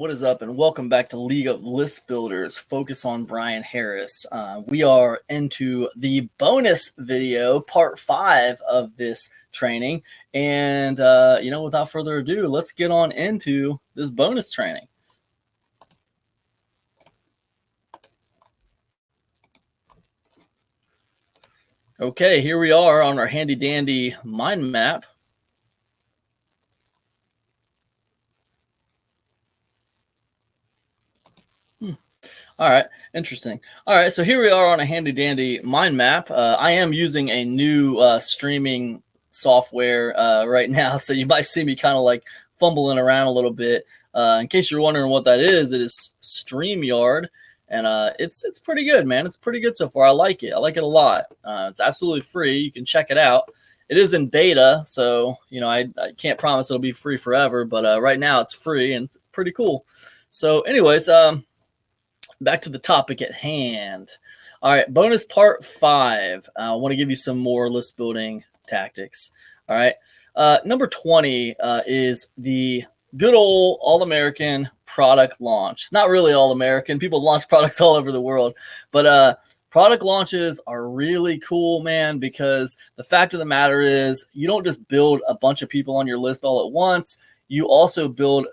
What is up, and welcome back to League of List Builders. Focus on Bryan Harris. We are into the bonus video, part 5 of this training. And, without further ado, let's get on into this bonus training. Okay, here we are on our handy dandy mind map. All right, interesting. All right, so here we are on a handy dandy mind map. I am using a new streaming software right now, so you might see me kind of like fumbling around a little bit. In case you're wondering what that is, it is StreamYard, and it's pretty good, man. It's pretty good so far. I like it. I like it a lot. It's absolutely free. You can check it out. It is in beta, so I can't promise it'll be free forever, but right now it's free and it's pretty cool. So, anyways, back to the topic at hand. All right, bonus part 5. I want to give you some more list building tactics. All right, number 20 is the good old all-American product launch. Not really all-American. People launch products all over the world, but product launches are really cool, man, because the fact of the matter is you don't just build a bunch of people on your list all at once. You also build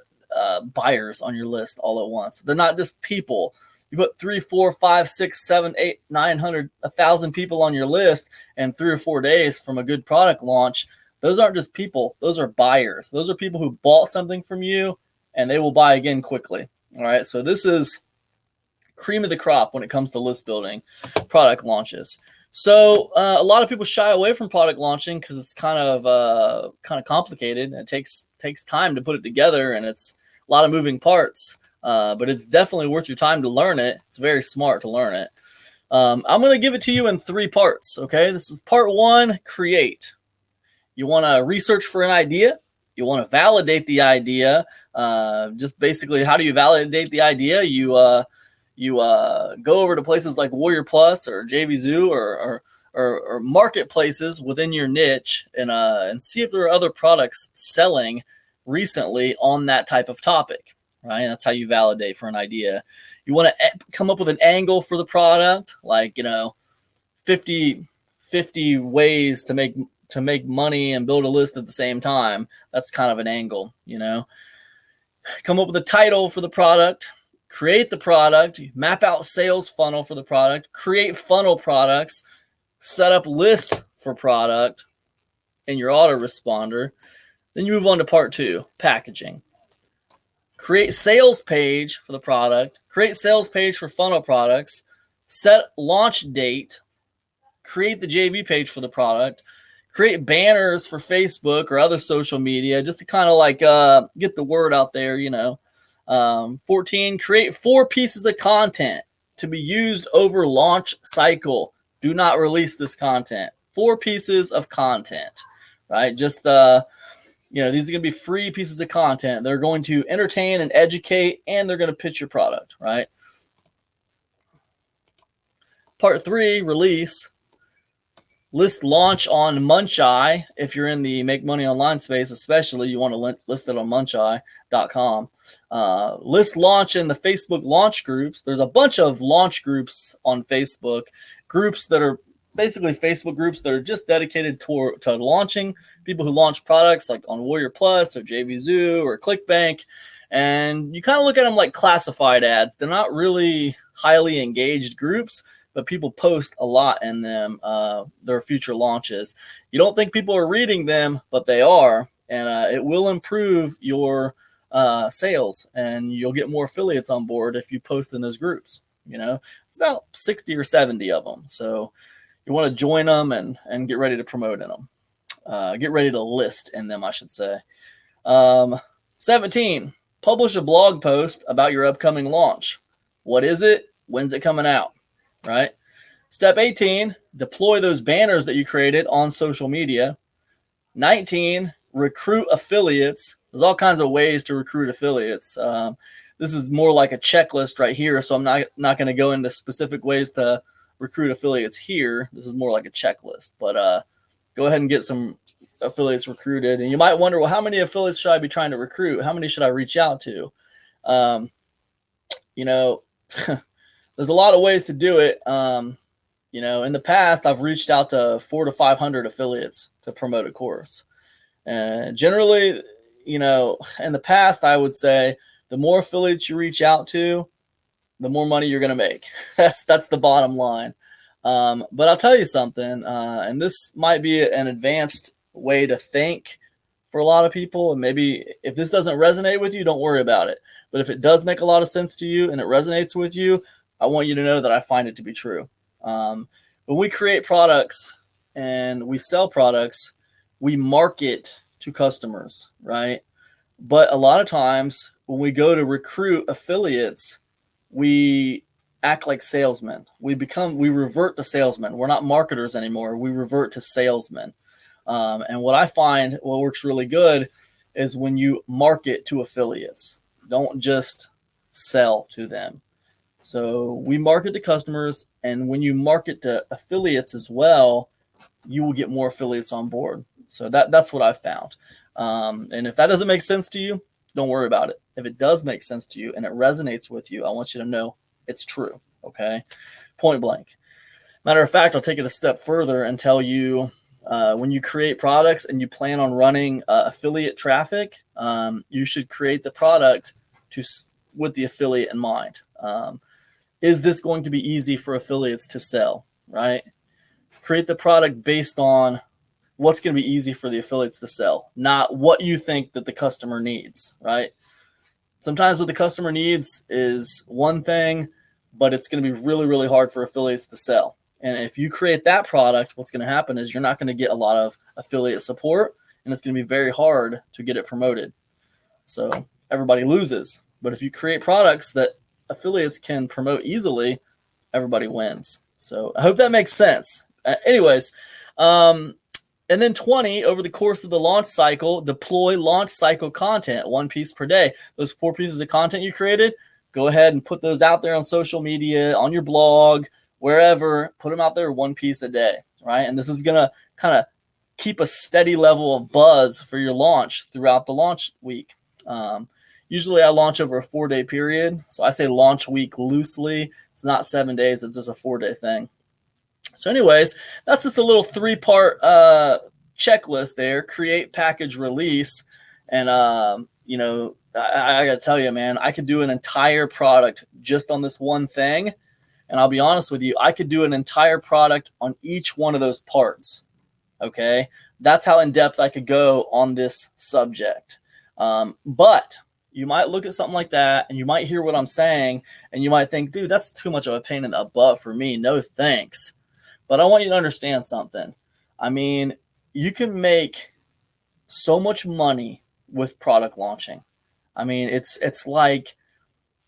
buyers on your list all at once. They're not just people. You put 3, 4, 5, 6, 7, 8, 900, 1,000 people on your list in 3 or 4 days from a good product launch. Those aren't just people. Those are buyers. Those are people who bought something from you, and they will buy again quickly. All right, so this is cream of the crop when it comes to list building product launches. So a lot of people shy away from product launching because it's kind of complicated. It takes time to put it together, and it's a lot of moving parts. But it's definitely worth your time to learn it. It's very smart to learn it. I'm going to give it to you in 3 parts, okay? This is part 1, create. You want to research for an idea. You want to validate the idea. Just basically, how do you validate the idea? You go over to places like Warrior Plus or JVZoo or marketplaces within your niche and see if there are other products selling recently on that type of topic. Right? That's how you validate for an idea. You want to come up with an angle for the product, like 50 ways to make money and build a list at the same time. That's kind of an angle, Come up with a title for the product, create the product, map out sales funnel for the product, create funnel products, set up lists for product in your autoresponder. Then you move on to part 2, packaging. Create sales page for the product, create sales page for funnel products, set launch date, create the JV page for the product, create banners for Facebook or other social media just to kind of like get the word out there, 14, create 4 pieces of content to be used over launch cycle. Do not release this content. 4 pieces of content, right? Just these are going to be free pieces of content. They're going to entertain and educate, and they're going to pitch your product, right? Part 3, release. List launch on Muncheye. If you're in the make money online space, especially, you want to list it on muncheye.com. List launch in the Facebook launch groups. There's a bunch of launch groups on Facebook, groups that are basically Facebook groups that are just dedicated to launching, people who launch products like on Warrior Plus or JVZoo or ClickBank. And you kind of look at them like classified ads. They're not really highly engaged groups, but people post a lot in them, their future launches. You don't think people are reading them, but they are. And it will improve your sales, and you'll get more affiliates on board if you post in those groups. It's about 60 or 70 of them. So you want to join them and get ready to promote in them. Get ready to list in them, I should say. 17, publish a blog post about your upcoming launch. What is it? When's it coming out? Right? Step 18, deploy those banners that you created on social media. 19, recruit affiliates. There's all kinds of ways to recruit affiliates. This is more like a checklist right here, so I'm not going to go into specific ways to recruit affiliates here. This is more like a checklist, but go ahead and get some affiliates recruited. And you might wonder, well, how many affiliates should I be trying to recruit? How many should I reach out to? You know, there's a lot of ways to do it. You know, in the past, I've reached out to 400 to 500 affiliates to promote a course. And generally, you know, in the past, I would say the more affiliates you reach out to, the more money you're going to make. That's the bottom line. But I'll tell you something, and this might be an advanced way to think for a lot of people. And maybe if this doesn't resonate with you, don't worry about it. But if it does make a lot of sense to you and it resonates with you, I want you to know that I find it to be true. When we create products and we sell products, we market to customers, right? But a lot of times when we go to recruit affiliates, we act like salesmen. We revert to salesmen. We're not marketers anymore. We revert to salesmen. And what I find what works really good is when you market to affiliates. Don't just sell to them. So we market to customers, and when you market to affiliates as well, you will get more affiliates on board. So that's what I've found. And if that doesn't make sense to you, don't worry about it. If it does make sense to you and it resonates with you, I want you to know it's true. Okay. Point blank. Matter of fact, I'll take it a step further and tell you, when you create products and you plan on running affiliate traffic, you should create the product with the affiliate in mind. Is this going to be easy for affiliates to sell, right? Create the product based on what's going to be easy for the affiliates to sell, not what you think that the customer needs, right? Sometimes what the customer needs is one thing, but it's going to be really, really hard for affiliates to sell. And if you create that product, what's going to happen is you're not going to get a lot of affiliate support, and it's going to be very hard to get it promoted. So everybody loses. But if you create products that affiliates can promote easily, everybody wins. So I hope that makes sense. Anyways, and then 20, over the course of the launch cycle, deploy launch cycle content, 1 piece per day. Those 4 pieces of content you created, go ahead and put those out there on social media, on your blog, wherever. Put them out there 1 piece a day, right? And this is going to kind of keep a steady level of buzz for your launch throughout the launch week. Usually I launch over a 4-day period. So I say launch week loosely. It's not 7 days. It's just a 4-day thing. So anyways, that's just a little 3-part checklist there. Create, package, release. And, you know, I got to tell you, man, I could do an entire product just on this one thing. And I'll be honest with you, I could do an entire product on each one of those parts. Okay. That's how in depth I could go on this subject. But you might look at something like that and you might hear what I'm saying and you might think, dude, that's too much of a pain in the butt for me. No thanks. But I want you to understand something. I mean, you can make so much money with product launching. I mean, it's like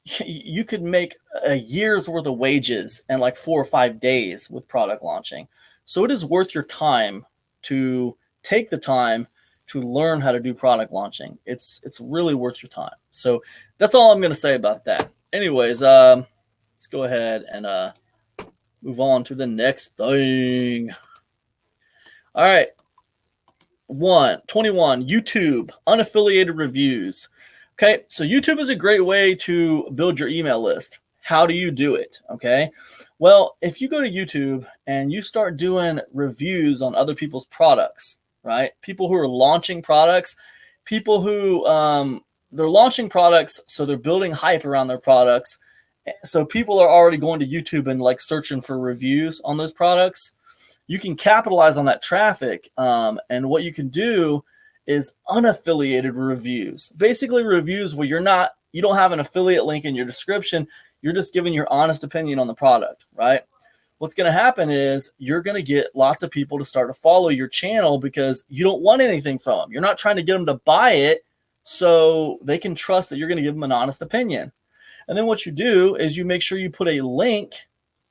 you could make a year's worth of wages in like 4 or 5 days with product launching. So it is worth your time to take the time to learn how to do product launching. It's really worth your time. So that's all I'm going to say about that. Anyways, let's go ahead and move on to the next thing. All right. 21, YouTube, unaffiliated reviews. Okay, so YouTube is a great way to build your email list. How do you do it? Okay, well, if you go to YouTube and you start doing reviews on other people's products, right? People who are launching products, people who they're launching products, so they're building hype around their products. So people are already going to YouTube and like searching for reviews on those products. You can capitalize on that traffic, and what you can do is unaffiliated reviews. Basically reviews where you don't have an affiliate link in your description. You're just giving your honest opinion on the product, right? What's going to happen is you're going to get lots of people to start to follow your channel because you don't want anything from them. You're not trying to get them to buy it so they can trust that you're going to give them an honest opinion. And then what you do is you make sure you put a link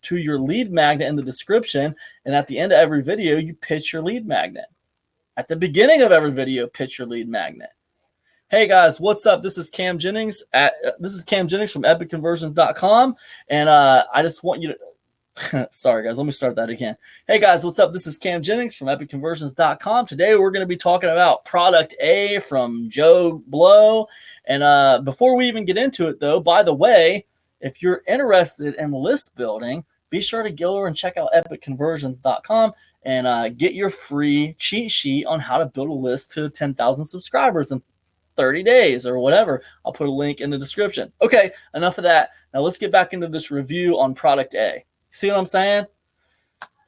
to your lead magnet in the description. And at the end of every video, you pitch your lead magnet. At the beginning of every video, pitch your lead magnet. Hey guys, what's up? This is Cam Jennings. This is Cam Jennings from epicconversions.com. And I just want you to Sorry, guys. Let me start that again. Hey, guys. What's up? This is Cam Jennings from epicconversions.com. Today, we're going to be talking about product A from Joe Blow. And before we even get into it, though, by the way, if you're interested in list building, be sure to go over and check out epicconversions.com and get your free cheat sheet on how to build a list to 10,000 subscribers in 30 days or whatever. I'll put a link in the description. Okay, enough of that. Now let's get back into this review on product A. See what I'm saying?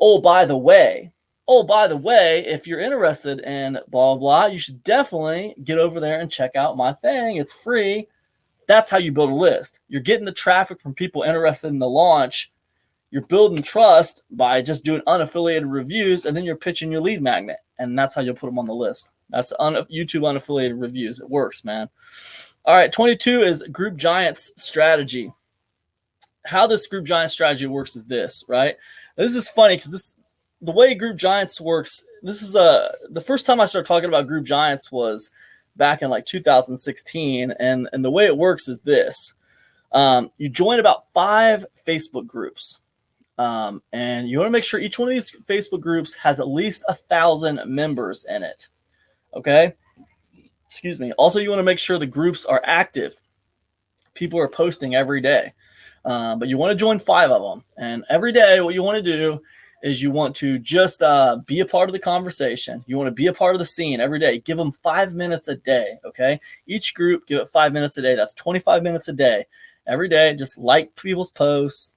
Oh, by the way, if you're interested in blah, blah, you should definitely get over there and check out my thing. It's free. That's how you build a list. You're getting the traffic from people interested in the launch. You're building trust by just doing unaffiliated reviews, and then you're pitching your lead magnet, and that's how you'll put them on the list. That's YouTube unaffiliated reviews. It works, man. All right, 22 is Group Giants strategy. How this Group Giant strategy works is this, right? This is funny because the way Group Giants works, this is the first time I started talking about Group Giants was back in like 2016, and the way it works is this. You join about 5 Facebook groups. And you want to make sure each one of these Facebook groups has at least 1,000 members in it. Okay. Excuse me. Also, you want to make sure the groups are active. People are posting every day. But you want to join 5 of them. And every day, what you want to do is you want to just be a part of the conversation. You want to be a part of the scene every day. Give them 5 minutes a day. Okay. Each group, give it 5 minutes a day. That's 25 minutes a day. Every day, just like people's posts.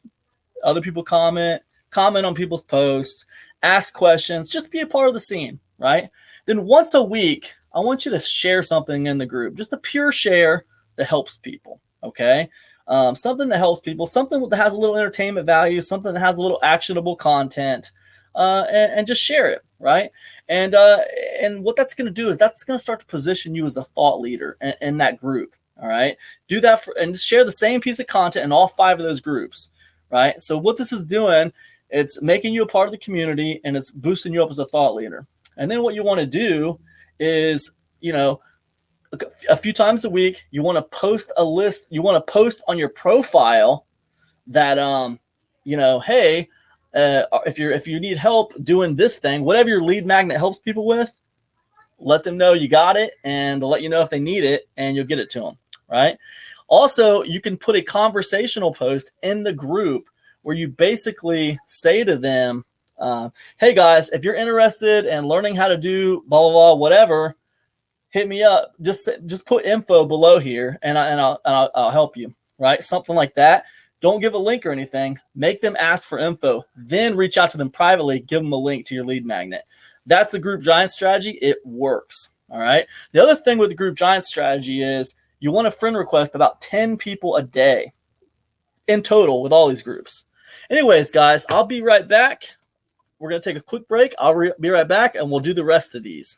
Other people comment on people's posts, ask questions, just be a part of the scene, right? Then once a week, I want you to share something in the group, just a pure share that helps people, okay? Something that helps people, something that has a little entertainment value, something that has a little actionable content, and just share it, right? And what that's going to do is that's going to start to position you as a thought leader in that group, all right? Do that and share the same piece of content in all 5 of those groups. Right. So what this is doing, it's making you a part of the community and it's boosting you up as a thought leader. And then what you want to do is, a few times a week, you want to post a list. You want to post on your profile that, hey, if you need help doing this thing, whatever your lead magnet helps people with, let them know you got it and they'll let you know if they need it and you'll get it to them. Right. Also, you can put a conversational post in the group where you basically say to them, hey, guys, if you're interested in learning how to do blah, blah, blah, whatever, hit me up. Just put info below here and I'll help you, right? Something like that. Don't give a link or anything. Make them ask for info. Then reach out to them privately. Give them a link to your lead magnet. That's the Group Giant strategy. It works, all right? The other thing with the Group Giant strategy is you want to friend request about 10 people a day in total with all these groups. Anyways, guys, I'll be right back. We're going to take a quick break. I'll be right back, and we'll do the rest of these.